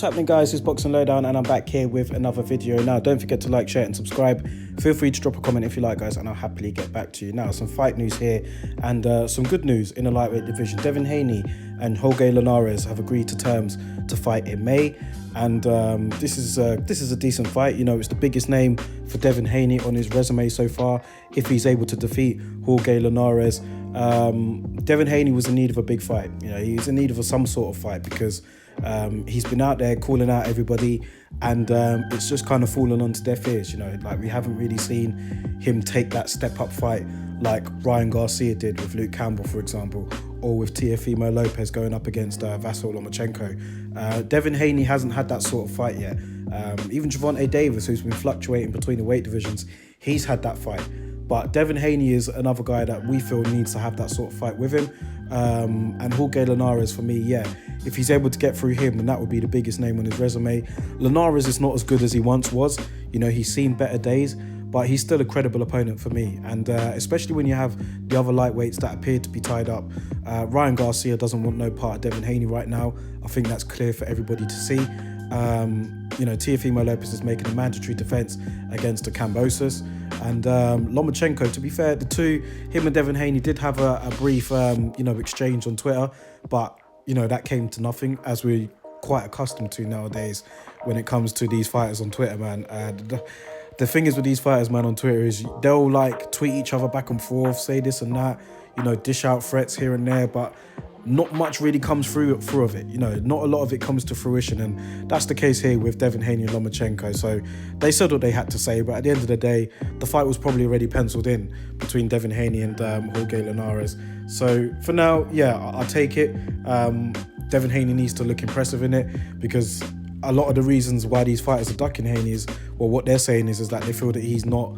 happening, guys? It's Boxing Lowdown and I'm back here with another video. Now don't forget to like, share and subscribe. Feel free to drop a comment if you like, guys, and I'll happily get back to you. Now some fight news here and some good news in the lightweight division. Devin Haney and Jorge Linares have agreed to terms to fight in May, and this is a decent fight. You know, it's the biggest name for Devin Haney on his resume so far if he's able to defeat Jorge Linares. Devin Haney was in need of a big fight. You know, he's in need of some sort of fight because he's been out there calling out everybody, and it's just kind of fallen onto deaf ears. You know, like we haven't really seen him take that step up fight like Ryan Garcia did with Luke Campbell, for example, or with Teofimo Lopez going up against Vasyl Lomachenko. Devin Haney hasn't had that sort of fight yet. Even Gervonta Davis, who's been fluctuating between the weight divisions, he's had that fight. But Devin Haney is another guy that we feel needs to have that sort of fight with him. And Jorge Linares, for me, yeah, if he's able to get through him, then that would be the biggest name on his resume. Linares is not as good as he once was. You know, he's seen better days, but he's still a credible opponent for me. And especially when you have the other lightweights that appear to be tied up. Ryan Garcia doesn't want no part of Devin Haney right now. I think that's clear for everybody to see. You know, Teofimo Lopez is making a mandatory defense against the Kambosos. And Lomachenko, to be fair, him and Devin Haney did have a brief, you know, exchange on Twitter, but, you know, that came to nothing, as we're quite accustomed to nowadays when it comes to these fighters on Twitter, man. The thing is with these fighters, man, on Twitter is they'll like tweet each other back and forth, say this and that, you know, dish out threats here and there, but not much really comes through of it. You know, not a lot of it comes to fruition, and that's the case here with Devin Haney and Lomachenko. So they said what they had to say, but at the end of the day, the fight was probably already penciled in between Devin Haney and Jorge Linares. So for now, yeah, I'll take it. Devin Haney needs to look impressive in it, because a lot of the reasons why these fighters are ducking Haney is, well, what they're saying is that they feel that he's not,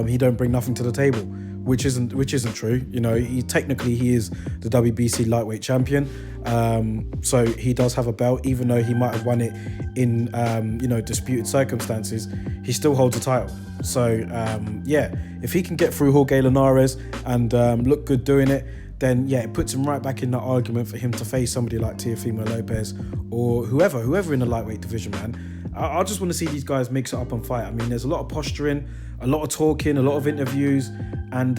he don't bring nothing to the table, which isn't true. You know, he is the WBC lightweight champion, so he does have a belt, even though he might have won it in you know, disputed circumstances. He still holds a title. So yeah, if he can get through Jorge Linares and look good doing it, then yeah, it puts him right back in that argument for him to face somebody like Teofimo Lopez or whoever in the lightweight division, man. I just want to see these guys mix it up and fight. I mean, there's a lot of posturing, a lot of talking, a lot of interviews, and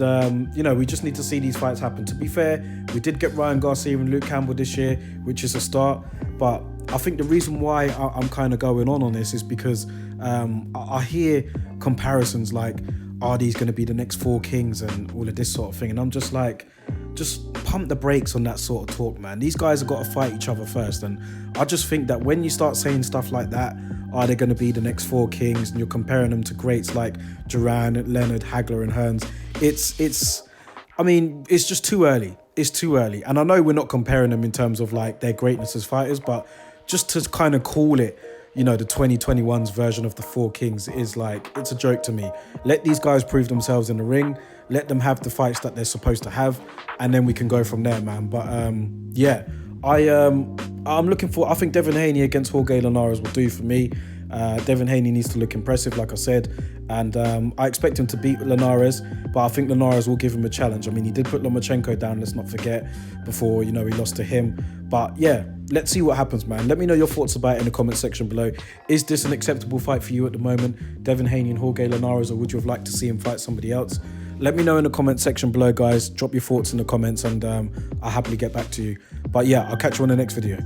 you know, we just need to see these fights happen. To be fair, we did get Ryan Garcia and Luke Campbell this year, which is a start, but I think the reason why I'm kind of going on this is because I hear comparisons like, are these going to be the next four kings and all of this sort of thing, and I'm just like, just pump the brakes on that sort of talk, man. These guys have got to fight each other first, and I just think that when you start saying stuff like that, are they going to be the next four kings, and you're comparing them to greats like Duran, Leonard, Hagler and Hearns, I mean, it's just too early. It's too early, and I know we're not comparing them in terms of like their greatness as fighters, but just to kind of call it, you know, the 2021's version of the four kings is like, it's a joke to me. Let these guys prove themselves in the ring. Let them have the fights that they're supposed to have, and then we can go from there, man. But yeah, I'm looking for, I think Devin Haney against Jorge Linares will do for me. Devin Haney needs to look impressive, like I said, and I expect him to beat Linares, but I think Linares will give him a challenge. I mean, he did put Lomachenko down, let's not forget, before, you know, he lost to him. But yeah, let's see what happens, man. Let me know your thoughts about it in the comment section below. Is this an acceptable fight for you at the moment, Devin Haney and Jorge Linares, or would you have liked to see him fight somebody else? Let me know in the comment section below, guys. Drop your thoughts in the comments, and I'll happily get back to you. But yeah, I'll catch you on the next video.